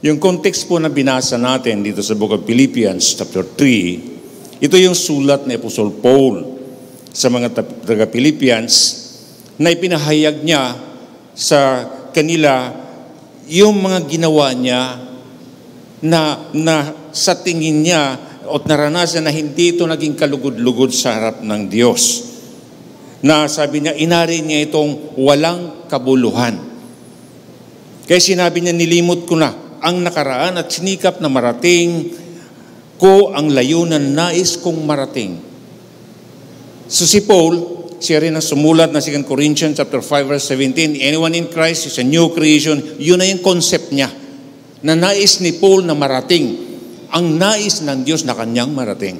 Yung context po na binasa natin dito sa Book of Philippians chapter 3, ito yung sulat ni Apostle Paul sa mga taga-Philippians na ipinahayag niya sa kanila yung mga ginawa niya na sa tingin niya o naranasan na hindi ito naging kalugod-lugod sa harap ng Diyos. Na sabi niya, inari niya itong walang kabuluhan. Kaya sinabi niya, nilimot ko na ang nakaraan at sinikap na marating ko ang layunan nais kong marating. So si Paul, siya rin ang sumulat na 2 Corinthians chapter 5 verse 17, anyone in Christ is a new creation. Yun na yung concept niya, na nais ni Paul na marating ang nais ng Diyos na kanyang marating.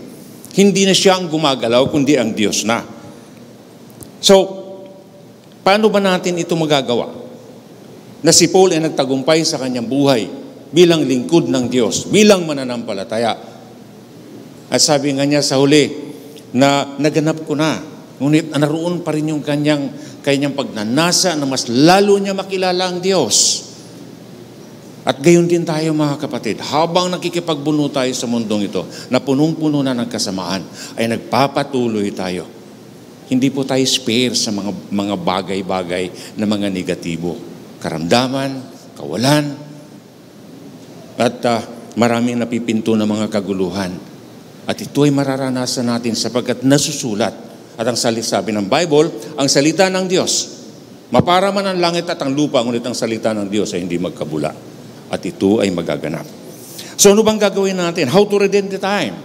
Hindi na siya ang gumagalaw, kundi ang Diyos na. So, paano ba natin ito magagawa? Na si Paul ay nagtagumpay sa kanyang buhay bilang lingkod ng Diyos, bilang mananampalataya. At sabi nga niya sa huli, na naganap ko na, ngunit naroon pa rin yung kanyang pagnanasa na mas lalo niya makilala ang Diyos. At gayon din tayo mga kapatid, habang nakikipagbuno tayo sa mundong ito, na punong-puno na ng kasamaan, ay nagpapatuloy tayo. Hindi po tayo spare sa mga bagay-bagay na mga negatibo. Karamdaman, kawalan, at maraming napipinto na mga kaguluhan. At ito ay mararanasan natin sapagkat nasusulat. At ang sabi ng Bible, ang salita ng Diyos, mapara man ang langit at ang lupa, ngunit ang salita ng Diyos ay hindi magkabula. At ito ay magaganap. So ano bang gagawin natin? How to redeem the time?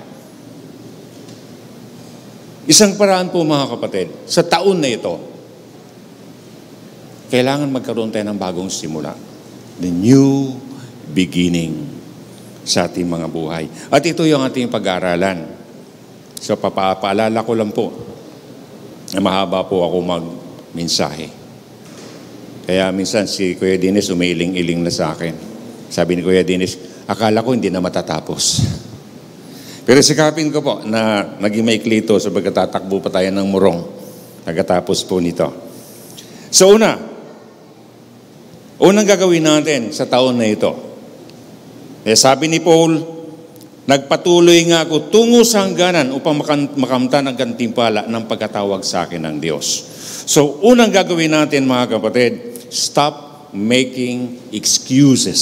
Isang paraan po mga kapatid, sa taon na ito, kailangan magkaroon tayo ng bagong simula. The new beginning sa ating mga buhay. At ito yung ating pag-aaralan. So papaalala ko lang po, na mahaba po ako mag-mensahe. Kaya minsan si Kuya Dennis umiiling-iling na sa akin. Sabi ni Kuya Dennis, akala ko hindi na matatapos. Pero sikapin ko po na maging maikli ito sa pagkatatakbo pa tayo ng murong. Nagatapos po nito. So unang gagawin natin sa taon na ito. Sabi ni Paul, nagpatuloy nga ako tungo sa hangganan upang makamtan ang gantimpala ng pagkatawag sa akin ng Diyos. So unang gagawin natin mga kapatid, stop making excuses.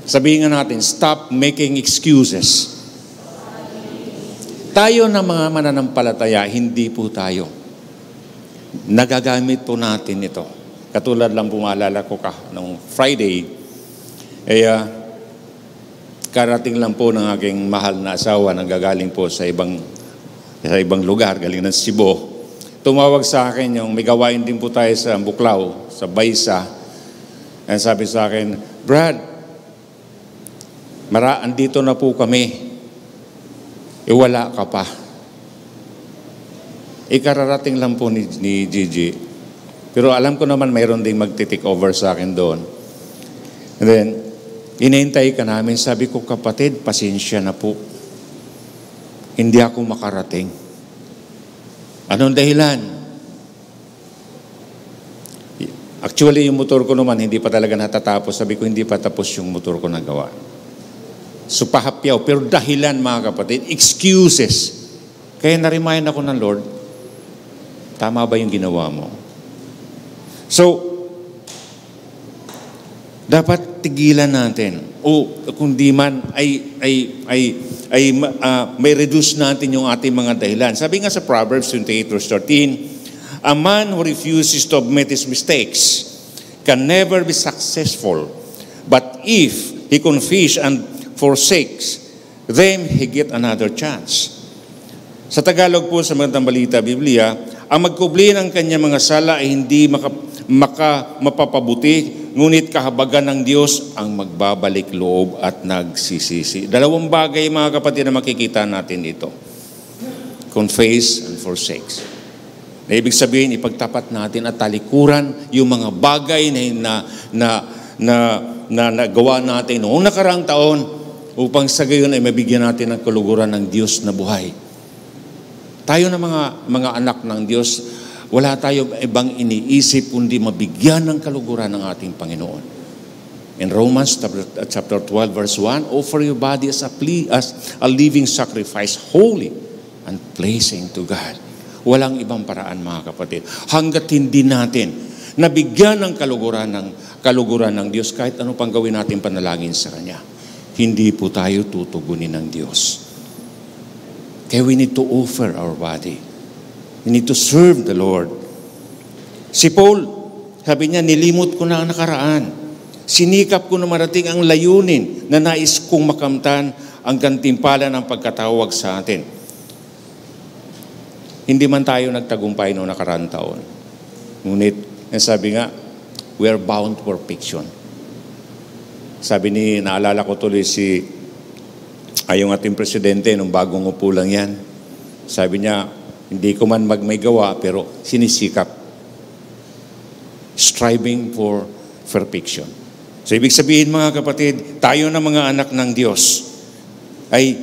Sabihin nga natin, stop making excuses. Tayo na mga mananampalataya, hindi po tayo. Nagagamit po natin ito. Katulad lang pumaalala ko nung Friday, karating lang po ng aking mahal na asawa na gagaling po sa ibang lugar, galing ng Cebu. Tumawag sa akin yung may gawain din po tayo sa Buklaw, sa Baysa. And sabi sa akin, Brad, andito na po kami. Wala ka pa. Kararating lang po ni Gigi. Pero alam ko naman mayroon ding magti-take over sa akin doon. And then, inintay ka namin. Sabi ko, kapatid, pasensya na po. Hindi ako makarating. Anong dahilan? Actually, yung motor ko naman, hindi pa talaga natatapos. Sabi ko, hindi pa tapos yung motor ko na gawa. So, pahapyaw. Pero dahilan, mga kapatid, excuses. Kaya na-remind ako ng Lord, tama ba yung ginawa mo? So, dapat tigilan natin. O kung di man, may reduce natin yung ating mga dahilan. Sabi nga sa Proverbs 28 verse 13, a man who refuses to admit his mistakes can never be successful. But if he confess and forsakes, then he get another chance. Sa Tagalog po, sa Magandang Balita, Biblia, ang magkubli ng kanyang mga sala ay hindi mapapabuti, ngunit kahabagan ng Diyos ang magbabalik loob at nagsisisi. Dalawang bagay, mga kapatid, na makikita natin dito. Confess and forsakes. Na ibig sabihin, ipagtapat natin at talikuran yung mga bagay na nagawa natin noong nakaraang taon upang sa gayon ay mabigyan natin ng kaluguran ng Diyos na buhay. Tayo na mga anak ng Diyos, wala tayo ibang iniisip kundi mabigyan ng kaluguran ng ating Panginoon. In Romans chapter 12 verse 1, offer your body as a living sacrifice, holy and pleasing to God. Walang ibang paraan, mga kapatid. Hanggat hindi natin nabigyan ng kaluguran ng Diyos, kahit ano pang gawin natin panalangin sa Kanya, hindi po tayo tutugunin ng Diyos. Kaya we need to offer our body. We need to serve the Lord. Si Paul, sabi niya, nilimot ko na ang nakaraan. Sinikap ko na marating ang layunin na nais kong makamtan ang gantimpala ng pagkatawag sa atin. Hindi man tayo nagtagumpay noong nakaraang taon. Ngunit, sabi nga, we are bound for fiction. Sabi naalala ko tuloy yung ating presidente, nung bagong upo lang yan. Sabi niya, hindi ko man may gawa, pero sinisikap. Striving for perfection. So, ibig sabihin, mga kapatid, tayo na mga anak ng Diyos ay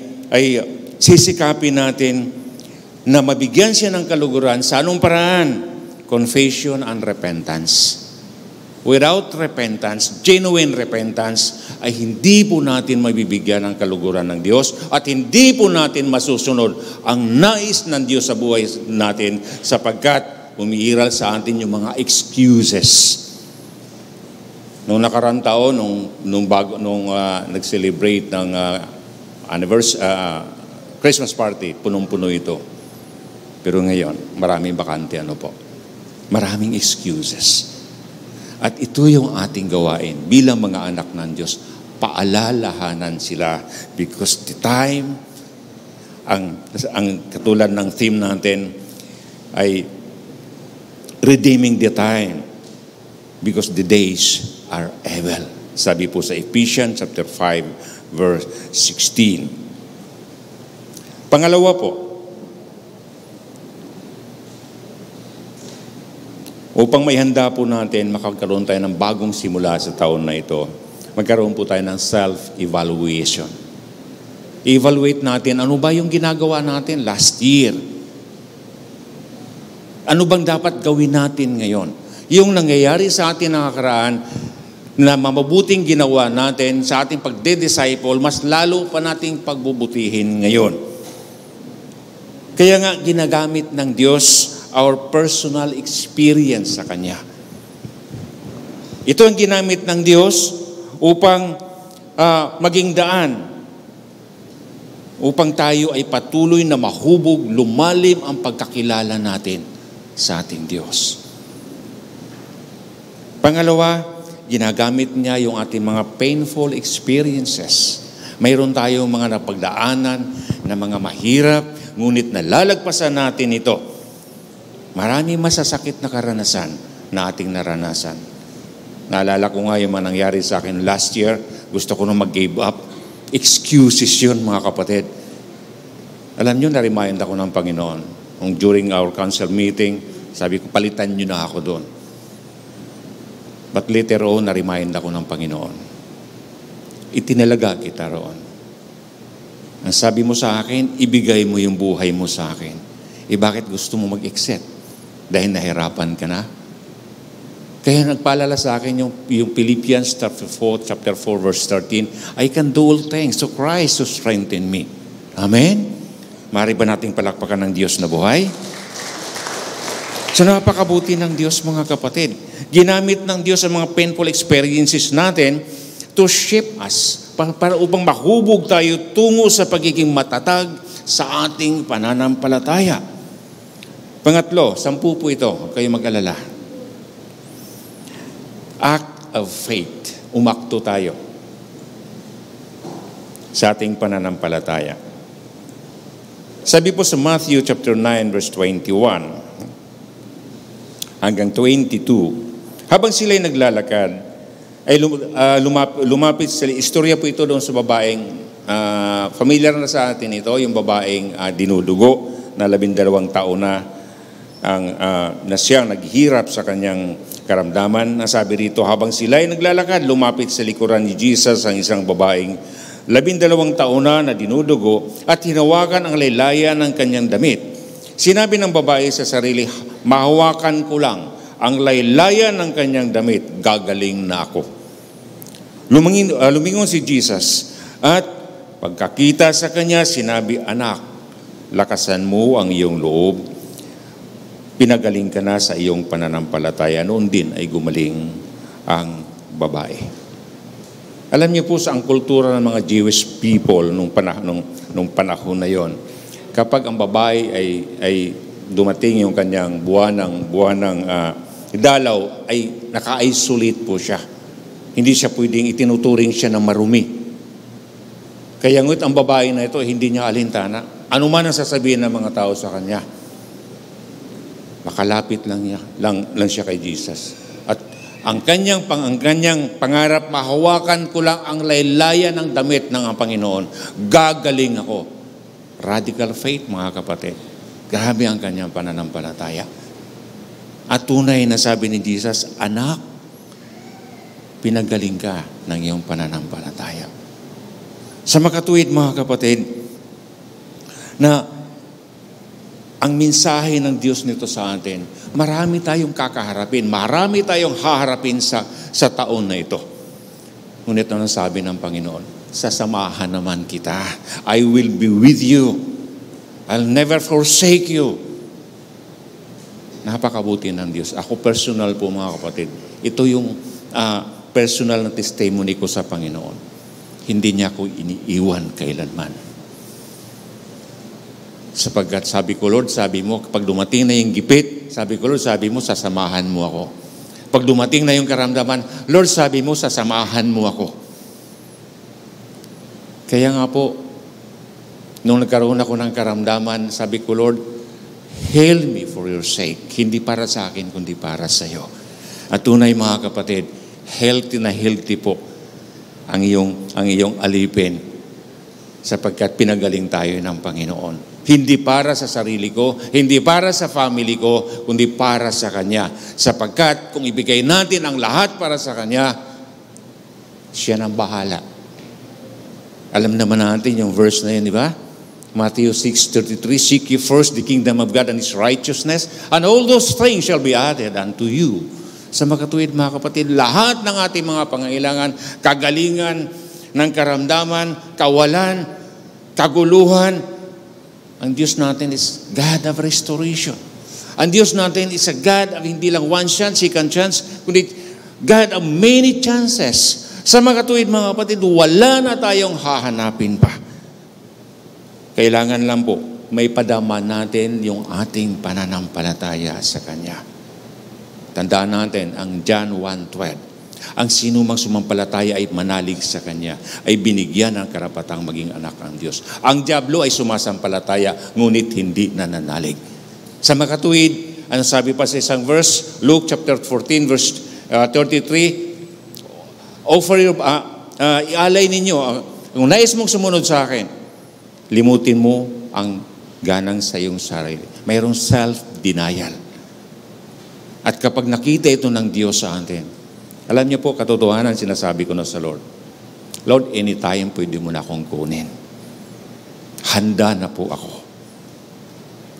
sisikapin natin na mabigyan siya ng kaluguran sa anong paraan? Confession and repentance. Without repentance, genuine repentance, ay hindi po natin mabibigyan ng kaluguran ng Diyos at hindi po natin masusunod ang nais ng Diyos sa buhay natin sapagkat umiiral sa atin yung mga excuses. Noong nakarang taon, nung nag-celebrate ng Christmas party, punong-puno ito. Pero ngayon, maraming bakante, maraming excuses. At ito yung ating gawain bilang mga anak ng Diyos. Paalalahanan sila because the time, ang katulad ng theme natin ay redeeming the time because the days are evil. Sabi po sa Ephesians chapter 5 verse 16. Pangalawa po, upang may handa po natin makagkaroon tayo ng bagong simula sa taon na ito, magkaroon po tayo ng self-evaluation. Evaluate natin, ano ba yung ginagawa natin last year? Ano bang dapat gawin natin ngayon? Yung nangyayari sa atin nakaraan, na mabuting ginawa natin sa ating pagde-disciple, mas lalo pa nating pagbubutihin ngayon. Kaya nga ginagamit ng Diyos our personal experience sa Kanya. Ito ang ginamit ng Diyos upang maging daan, upang tayo ay patuloy na mahubog, lumalim ang pagkakilala natin sa ating Diyos. Pangalawa, ginagamit niya yung ating mga painful experiences. Mayroon tayong mga napagdaanan na mga mahirap, ngunit nalalagpasan natin ito. Marami masasakit na karanasan na ating naranasan. Naalala ko nga yung mga nangyari sa akin last year, gusto ko nung mag-give up. Excuses yun, mga kapatid. Alam nyo, na-remind ako ng Panginoon. During our council meeting, sabi ko, palitan nyo na ako doon. But later on, na-remind ako ng Panginoon. Itinalaga kita roon. Ang sabi mo sa akin, ibigay mo yung buhay mo sa akin. Bakit gusto mo mag-exit? Dahil nahirapan ka na? Kaya nagpaalala sa akin yung Philippians chapter 4 verse 13, I can do all things to Christ who strengthen me. Amen? Maaari ba nating palakpakan ng Diyos na buhay? So napakabuti ng Diyos, mga kapatid. Ginamit ng Diyos ang mga painful experiences natin to shape us para upang mahubog tayo tungo sa pagiging matatag sa ating pananampalataya. Pangatlo, 10 po ito, huwag kayo mag-alala. Act of faith. Umakto tayo sa ating pananampalataya. Sabi po sa Matthew chapter 9 verse 21 hanggang 22, habang sila'y naglalakad, ay lumapit sila. Istorya po ito doon sa babaeng, familiar na sa atin ito, yung babaeng dinudugo na 12 taon na siyang naghirap sa kanyang karamdaman. Nasabi rito, habang sila'y naglalakad, lumapit sa likuran ni Jesus ang isang babaeng 12 taon na dinudugo at hinawakan ang laylayan ng kanyang damit. Sinabi ng babae sa sarili, mahawakan ko lang ang laylayan ng kanyang damit, gagaling na ako. Lumingon si Jesus at pagkakita sa kanya, sinabi, "Anak, lakasan mo ang iyong loob. Pinagaling ka na sa iyong pananampalataya." Noon din ay gumaling ang babae. Alam niyo po sa ang kultura ng mga Jewish people nung panahon na yon, kapag ang babae ay dumating yung kanyang buwanang dalaw, ay naka-isolate po siya. Hindi siya pwedeng itinuturing siya ng marumi. Kaya ngunit ang babae na ito, hindi niya alintana. Ano man ang sasabihin ng mga tao sa kanya, makalapit lang siya kay Jesus. At ang kanyang pangarap, mahawakan ko lang ang laylayan ng damit ng Panginoon. Gagaling ako. Radical faith, mga kapatid. Grabe ang kanyang pananampalataya. At tunay na sabi ni Jesus, "Anak, pinagaling ka ng iyong pananampalataya." Sa makatuwid, mga kapatid, na ang mensahe ng Diyos nito sa atin, marami tayong kakaharapin, marami tayong haharapin sa taon na ito. Ngunit ano sabi ng Panginoon? Sasamahan naman kita. I will be with you. I'll never forsake you. Napakabuti ng Diyos. Ako personal po, mga kapatid. Ito yung personal na testimony ko sa Panginoon. Hindi niya ako iniiwan kailanman. Sapagkat sabi ko, Lord, sabi mo, kapag dumating na yung gipit, sabi ko, Lord, sabi mo, sasamahan mo ako. Pag dumating na yung karamdaman, Lord, sabi mo, sasamahan mo ako. Kaya nga po, nung nagkaroon ako ng karamdaman, sabi ko, Lord, heal me for your sake. Hindi para sa akin, kundi para sa iyo. At tunay, mga kapatid, healthy po ang iyong alipin, sapagkat pinagaling tayo ng Panginoon. Hindi para sa sarili ko, hindi para sa family ko, kundi para sa Kanya. Sapagkat kung ibigay natin ang lahat para sa Kanya, siya nang bahala. Alam naman natin yung verse na yun, di ba? Matthew 6:33, "Seek ye first the kingdom of God and His righteousness, and all those things shall be added unto you." Sa makatuwid, mga kapatid, lahat ng ating mga pangailangan, kagalingan ng karamdaman, kawalan, kaguluhan, ang Diyos natin is God of restoration. Ang Diyos natin is a God of hindi lang one chance, second chance, kundi God of many chances. Sa makatuwid, mga kapatid, wala na tayong hahanapin pa. Kailangan lang po, may padama natin yung ating pananampalataya sa Kanya. Tandaan natin ang John 1:12. Ang sinumang sumampalataya ay manalig sa Kanya, ay binigyan ng karapatang maging anak ng Diyos. Ang diablo ay sumasampalataya, ngunit hindi nananalig. Sa makatuwid, ano sabi pa sa isang verse, Luke chapter 14, verse 33, offer your, ialay ninyo, kung nais mong sumunod sa akin, limutin mo ang ganang sa iyong sarili. Mayroong self-denial. At kapag nakita ito ng Diyos sa atin, alam niyo po, katotohanan sinasabi ko na sa Lord, Lord, anytime pwede mo na akong kunin. Handa na po ako.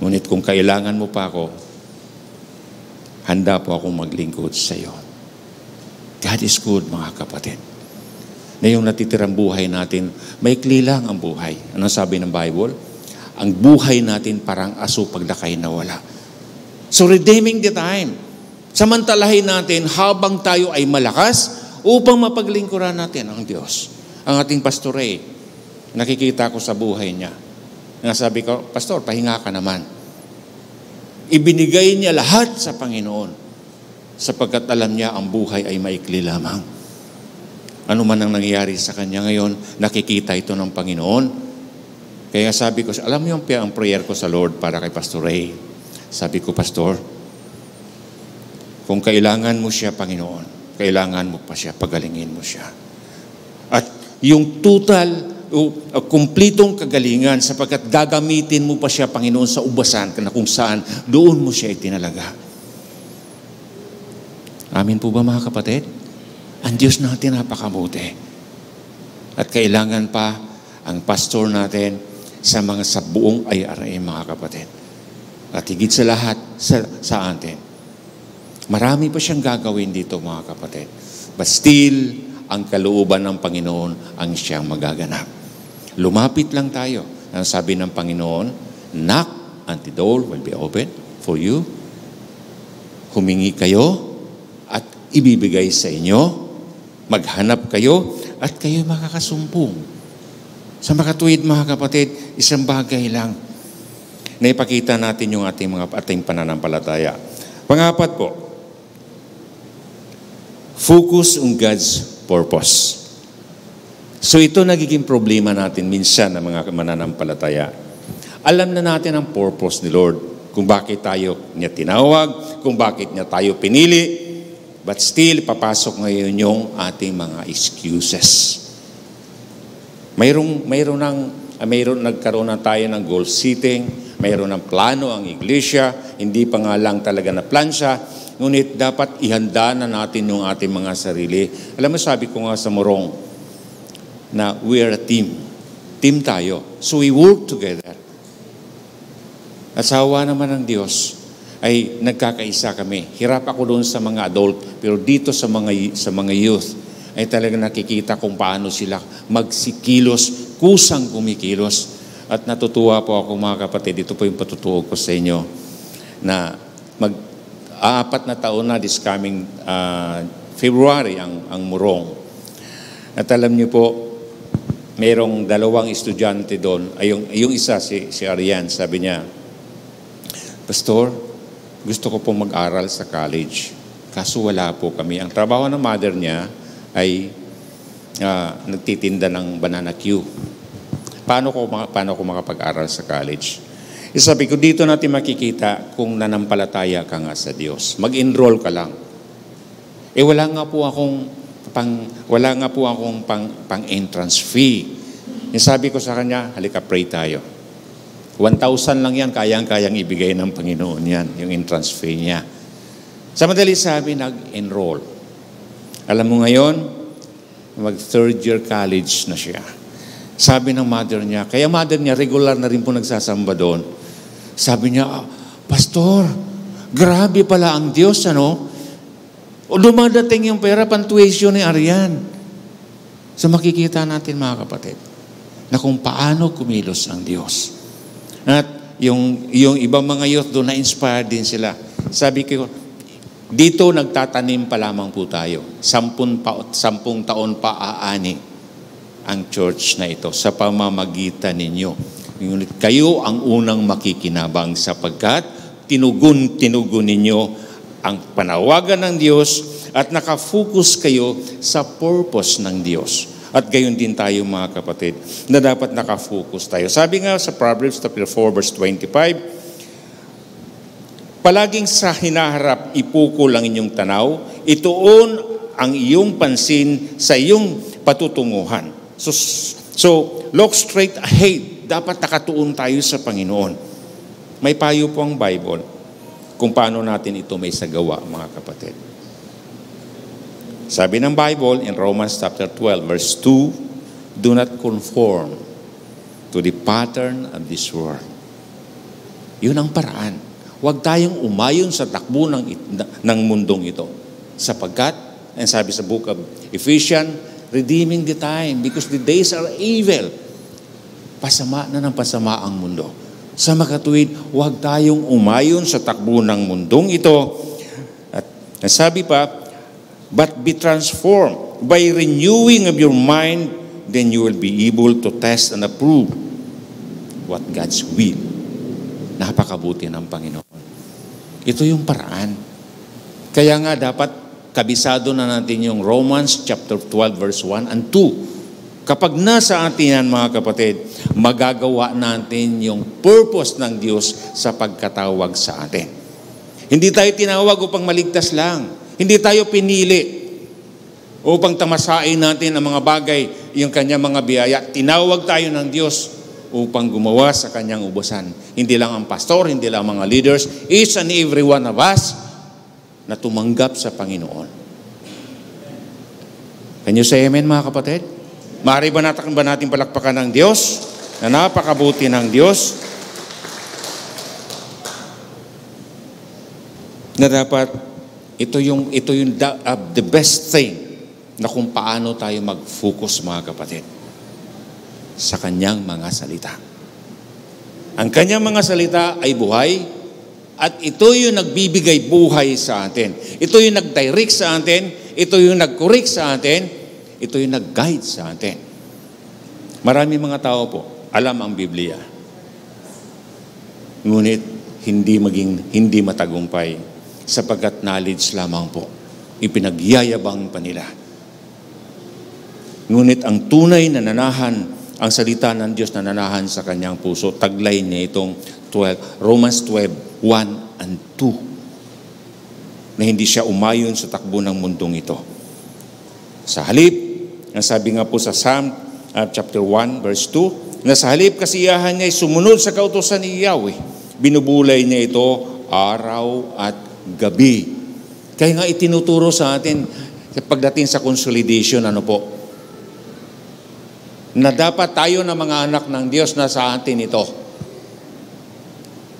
Ngunit kung kailangan mo pa ako, handa po akong maglingkod sa iyo. God is good, mga kapatid. Na yung natitirang buhay natin, maikli lang ang buhay. Ano sabi ng Bible? Ang buhay natin parang aso pagdakay na wala. So redeeming the time. Samantalahin natin habang tayo ay malakas upang mapaglingkuran natin ang Diyos. Ang ating Pastor Ray, nakikita ko sa buhay niya. Nasabi ko, Pastor, pahinga ka naman. Ibinigay niya lahat sa Panginoon sapagkat alam niya ang buhay ay maikli lamang. Ano man ang nangyayari sa kanya ngayon, nakikita ito ng Panginoon. Kaya sabi ko, alam niyo ang prayer ko sa Lord para kay Pastor Ray. Sabi ko, Pastor, kung kailangan mo siya, Panginoon, kailangan mo pa siya, pagalingin mo siya. At yung total, kumplitong kagalingan, sapagkat gagamitin mo pa siya, Panginoon, sa ubasan, na kung saan, doon mo siya itinalaga. Amin po ba, mga kapatid? Ang Diyos natin napakabuti. At kailangan pa ang pastor natin sa buong IRA, mga kapatid. At higit sa lahat, sa atin. Marami pa siyang gagawin dito, mga kapatid. But still, ang kalooban ng Panginoon ang siyang magaganap. Lumapit lang tayo. Ang sabi ng Panginoon, knock and the door will be open for you. Humingi kayo at ibibigay sa inyo. Maghanap kayo at kayo makakasumpong. Sa makatuwid mga kapatid, isang bagay lang na ipakita natin yung ating pananampalataya. Pangapat po, focus on God's purpose. So ito nagiging problema natin minsan ng mga mananampalataya. Alam na natin ang purpose ni Lord, kung bakit tayo niya tinawag, kung bakit niya tayo pinili, but still, papasok ngayon yung ating mga excuses. Mayroon nagkaroon na tayo ng goal setting, mayroon ng plano ang iglesia, hindi pa nga lang talaga na plansya, ngunit dapat ihanda na natin yung ating mga sarili. Alam mo, sabi ko nga sa Morong, na we are a team. Team tayo. So we work together. At sa awa naman ng Diyos, ay nagkakaisa kami. Hirap ako doon sa mga adult, pero dito sa mga youth, ay talaga nakikita kung paano sila magsikilos, kusang kumikilos. At natutuwa po ako mga kapatid, ito po yung patutuo ko sa inyo, na mag-4 na taon na this coming February ang Morong. At alam niyo po, mayroong 2 estudyante doon, ay yung isa, si Arian, sabi niya, Pastor, gusto ko po mag-aral sa college. Kaso wala po kami. Ang trabaho ng mother niya ay nagtitinda ng banana Q. Paano ko makapag-aral sa college? Sabi ko, dito natin makikita kung nanampalataya ka nga sa Diyos. Mag-enroll ka lang. Wala nga po akong pang-entrance fee. Sabi ko sa kanya, halika pray tayo. 1,000 lang yan, kayang-kayang ibigay ng Panginoon yan, yung entrance fee niya. Sa madali sabi, nag-enroll. Alam mo ngayon, mag-third year college na siya. Sabi ng mother niya, kaya mother niya, regular na rin po nagsasamba doon. Sabi niya, Pastor, grabe pala ang Diyos, ano? O dumadating yung pera, pang-tuition ni Arian. So makikita natin mga kapatid, na kung paano kumilos ang Diyos. At yung ibang mga youth doon, na-inspire din sila. Sabi ko, dito nagtatanim pa lamang po tayo. 10 taon pa aani ang church na ito sa pamamagitan ninyo. Ngunit kayo ang unang makikinabang sapagkat tinugon ninyo ang panawagan ng Diyos at nakafocus kayo sa purpose ng Diyos. At gayon din tayo mga kapatid na dapat nakafocus tayo. Sabi nga sa Proverbs 4 verse 25, palaging sa hinaharap ipukol ang inyong tanaw, ituon ang iyong pansin sa iyong patutunguhan. So look straight ahead. Dapat nakatuon tayo sa Panginoon. May payo po ang Bible kung paano natin ito may sagawa, mga kapatid. Sabi ng Bible in Romans chapter 12 verse 2, do not conform to the pattern of this world. Yun ang paraan. Huwag tayong umayon sa takbo ng mundong ito. Sapagkat, ang sabi sa book of Ephesians, redeeming the time because the days are evil. Pasama na ng pasama ang mundo. Sa makatuwid, huwag tayong umayon sa takbo ng mundong ito. At sabi pa, but be transformed by renewing of your mind, then you will be able to test and approve what God's will. Napakabuti ng Panginoon. Ito yung paraan. Kaya nga dapat kabisado na natin yung Romans chapter 12 verse 1 and 2. Kapag nasa atin yan mga kapatid, magagawa natin yung purpose ng Diyos sa pagkatawag sa atin. Hindi tayo tinawag upang maligtas lang. Hindi tayo pinili upang tamasain natin ang mga bagay, yung kanyang mga biyaya. Tinawag tayo ng Diyos upang gumawa sa kanyang ubusan. Hindi lang ang pastor, hindi lang mga leaders, each and every one of us na tumanggap sa Panginoon. Can you say amen mga kapatid? Maaari ba natin palakpakan ng Diyos na napakabuti ng Diyos na dapat ito yung the best thing na kung paano tayo mag-focus, mga kapatid, sa kanyang mga salita. Ang kanyang mga salita ay buhay, at ito yung nagbibigay buhay sa atin. Ito yung nag-direct sa atin, ito yung nag-correct sa atin, ito yung nag-guide sa atin. Marami mga tao po, alam ang Biblia. Ngunit hindi matagumpay sapagkat knowledge lamang po. Ipinagyayabang pa nila. Ngunit ang tunay na nanahan, ang salita ng Diyos na nanahan sa kanyang puso, taglay niya itong Romans 12, 1 and 2. Na hindi siya umayon sa takbo ng mundong ito. Sa halip, ang sabi nga po sa Psalm chapter 1 verse 2, na sa halip kasiyahan niya ay sumunod sa kautusan ni Yahweh. Binubulay niya ito araw at gabi. Kaya nga itinuturo sa atin pagdating sa consolidation, ano po, na dapat tayo na mga anak ng Diyos na sa atin ito.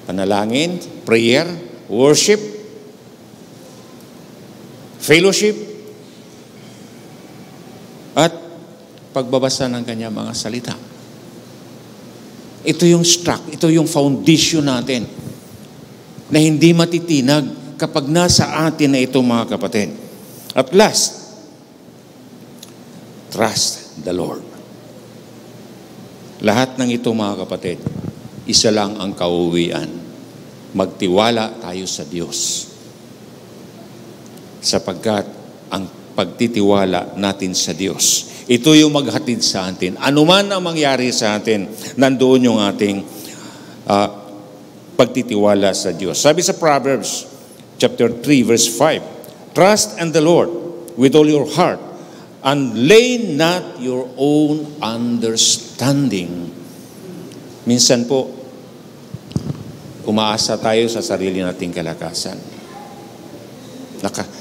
Panalangin, prayer, worship, fellowship, at pagbabasa ng kanyang mga salita. Ito yung foundation natin na hindi matitinag kapag nasa atin na ito, mga kapatid. At last, trust the Lord. Lahat ng ito, mga kapatid, isa lang ang kauwian. Magtiwala tayo sa Diyos. Sapagkat ang pagtitiwala natin sa Diyos, ito yung maghatid sa atin. Ano man ang mangyari sa atin, nandoon yung ating pagtitiwala sa Diyos. Sabi sa Proverbs chapter 3 verse 5, trust in the Lord with all your heart and lay not your own understanding. Minsan po, umaasa tayo sa sarili nating kalakasan.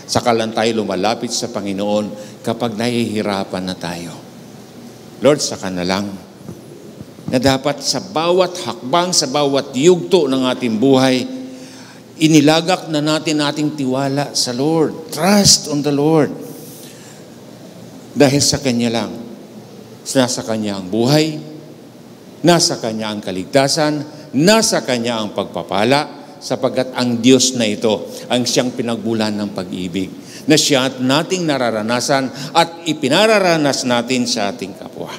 Saka lang tayo lumalapit sa Panginoon kapag nahihirapan na tayo. Lord, saka na lang. Na dapat sa bawat hakbang, sa bawat yugto ng ating buhay, inilagak na natin ating tiwala sa Lord. Trust on the Lord. Dahil sa Kanya lang, nasa Kanya ang buhay, nasa Kanya ang kaligtasan, nasa Kanya ang pagpapala, sapagkat ang Diyos na ito ang siyang pinagbulan ng pag-ibig, na siya at nating nararanasan at ipinararanas natin sa ating kapwa.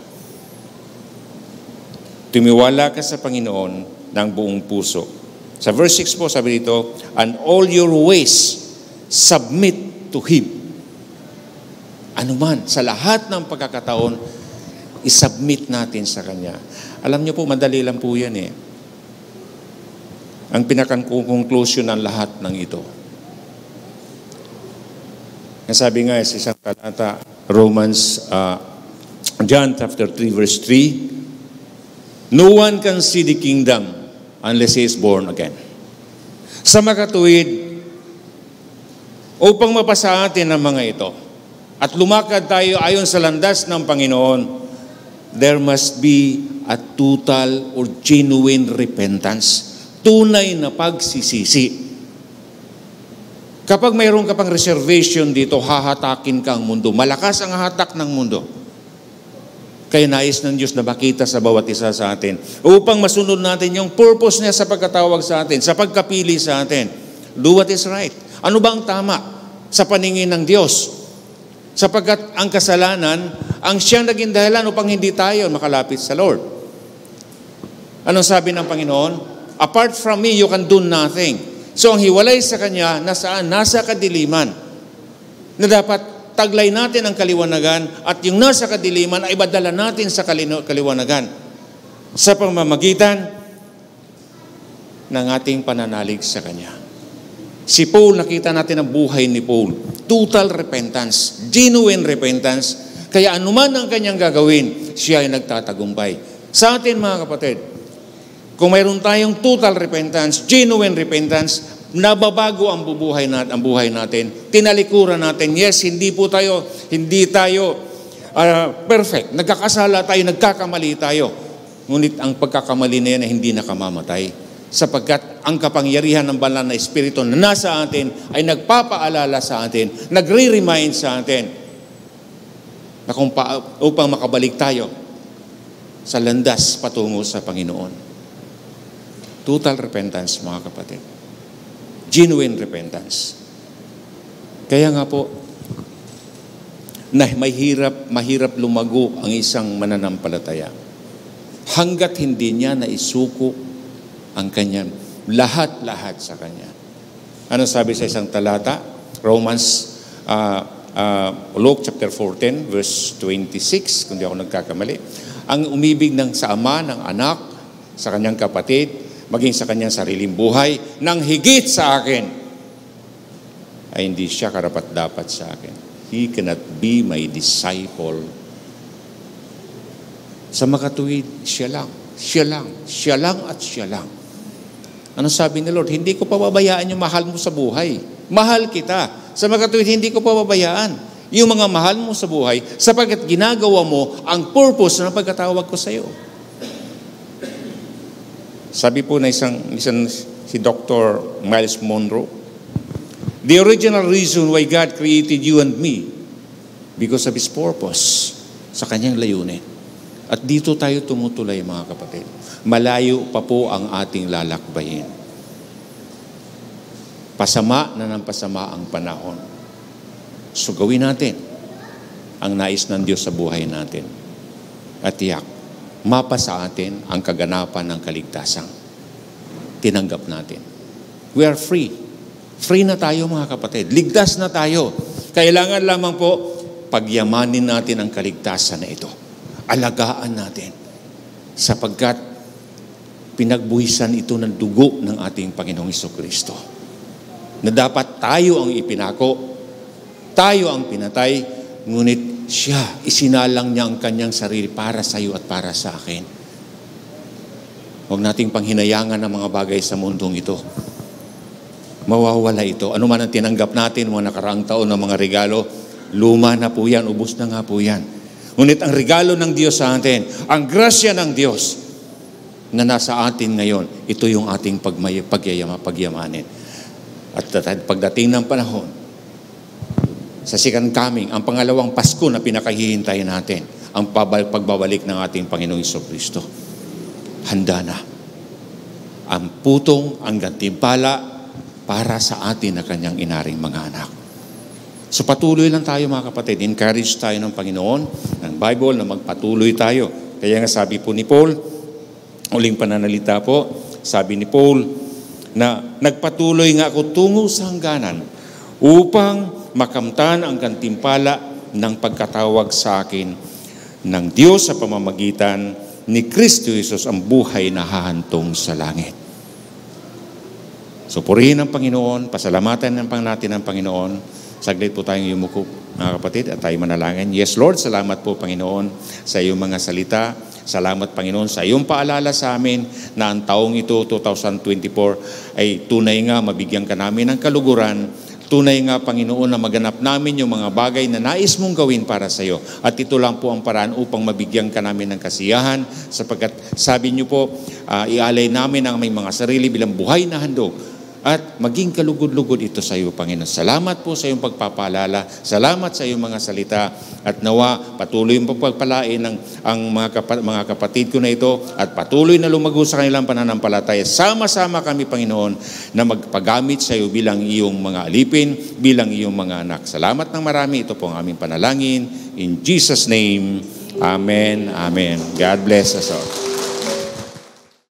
Tumiwala ka sa Panginoon ng buong puso. Sa verse 6 po, sabi dito, and all your ways submit to Him. Ano man, sa lahat ng pagkakataon, isubmit natin sa Kanya. Alam niyo po, madali lang po yan eh. Ang pinaka-conclusion ng lahat ng ito. Sabi nga sa isang talata, John chapter 3 verse 3, no one can see the kingdom unless he is born again. Sa makatuwid, upang mapasa atin ang mga ito, at lumakad tayo ayon sa landas ng Panginoon, there must be a total or genuine repentance. Tunay na pagsisisi. Kapag mayroon ka pang reservation dito, hahatakin ka ang mundo. Malakas ang hatak ng mundo. Kaya nais ng Diyos na makita sa bawat isa sa atin upang masunod natin yung purpose niya sa pagkatawag sa atin, sa pagkapili sa atin. Do what is right. Ano ba ang tama sa paningin ng Diyos? Sapagkat ang kasalanan, ang siyang naging dahilan upang hindi tayo makalapit sa Lord. Anong sabi ng Panginoon? Apart from me, you can do nothing. So ang hiwalay sa Kanya, nasaan? Nasa kadiliman. Na dapat taglay natin ang kaliwanagan at yung nasa kadiliman ay badala natin sa kaliwanagan. Sa pamamagitan ng ating pananalig sa Kanya. Si Paul, nakita natin ang buhay ni Paul. Total repentance, genuine repentance. Kaya anuman ang kanyang gagawin, siya ay nagtatagumpay. Sa atin mga kapatid, kung mayroon tayong total repentance, genuine repentance, nababago ang buhay natin, tinalikuran natin. Yes, hindi tayo perfect. Nagkakasala tayo, nagkakamali tayo. Ngunit ang pagkakamali na yan ay hindi nakamamatay. Sapagkat ang kapangyarihan ng banal na Espiritu na nasa atin ay nagpapaalala sa atin, nagre-remind sa atin na upang makabalik tayo sa landas patungo sa Panginoon. Total repentance, mga kapatid. Genuine repentance. Kaya nga po, mahirap lumago ang isang mananampalataya hanggat hindi niya naisuko ang kanyang lahat-lahat sa kanya. Ano sabi sa isang talata? Luke chapter 14, verse 26, kung di ako nagkakamali. Ang umibig sa ama, ng anak, sa kanyang kapatid, maging sa kanyang sariling buhay, nang higit sa akin, ay hindi siya karapat-dapat sa akin. He cannot be my disciple. Sa makatuwid, siya lang. Ano sabi ni Lord? Hindi ko pababayaan yung mahal mo sa buhay. Mahal kita. Sa makatuwid, hindi ko pababayaan yung mga mahal mo sa buhay sapagkat ginagawa mo ang purpose ng pagkatawag ko sa iyo. Sabi po na si Dr. Miles Monroe, the original reason why God created you and me because of His purpose, sa kanyang layunin. At dito tayo tumutuloy, mga kapatid. Malayo pa po ang ating lalakbayin. Pasama na ng pasama ang panahon. So gawin natin ang nais ng Diyos sa buhay natin. At tiyak, mapa sa atin ang kaganapan ng kaligtasan. Tinanggap natin. We are free. Free na tayo, mga kapatid. Ligtas na tayo. Kailangan lamang po pagyamanin natin ang kaligtasan na ito. Alagaan natin. Sapagkat pinagbuhisan ito ng dugo ng ating Panginoong Jesucristo. Na dapat tayo ang ipinako, tayo ang pinatay, ngunit siya, isinalang niya ang kanyang sarili para sa iyo at para sa akin. Huwag nating panghinayangan ang mga bagay sa mundong ito. Mawawala ito. Ano man ang tinanggap natin, mga nakaraang taon ng mga regalo, luma na po yan, ubos na nga po yan. Ngunit ang regalo ng Diyos sa atin, ang grasya ng Diyos na nasa atin ngayon, ito yung ating pagyamanin. At pagdating ng panahon, sa second coming, ang pangalawang Pasko na pinakahihintay natin, ang pagbabalik ng ating Panginoong Jesucristo. Handa na. Ang putong, ang gantimpala para sa atin na kanyang inaring mga anak. So patuloy lang tayo, mga kapatid. Encourage tayo ng Panginoon, ng Bible, na magpatuloy tayo. Kaya nga sabi po ni Paul, uling pananalita po, sabi ni Paul, na nagpatuloy nga ako tungo sa hangganan upang makamtan ang gantimpala ng pagkatawag sa akin ng Diyos sa pamamagitan ni Kristo Jesus, ang buhay na hahantong sa langit. So purihin ang Panginoon, pasalamatan natin ang Panginoon. Saglit po tayong yumuko, mga kapatid, at tayo manalangin. Yes, Lord, salamat po, Panginoon, sa iyong mga salita. Salamat, Panginoon, sa iyong paalala sa amin na ang taong ito, 2024, ay tunay nga mabigyan ka namin ng kaluguran. Tunay nga, Panginoon, na maganap namin yung mga bagay na nais mong gawin para sa iyo. At ito lang po ang paraan upang mabigyan ka namin ng kasiyahan, sapagkat sabi niyo po, ialay namin ang aming mga sarili bilang buhay na handog. At maging kalugod-lugod ito sa iyo, Panginoon. Salamat po sa iyong pagpapaalala. Salamat sa iyong mga salita. At nawa, patuloy yung pagpagpalain ng mga kapatid ko na ito at patuloy na lumago sa kanilang pananampalataya. Sama-sama kami, Panginoon, na magpagamit sa iyo bilang iyong mga alipin, bilang iyong mga anak. Salamat ng marami. Ito po ang aming panalangin. In Jesus' name, Amen. Amen. God bless us all.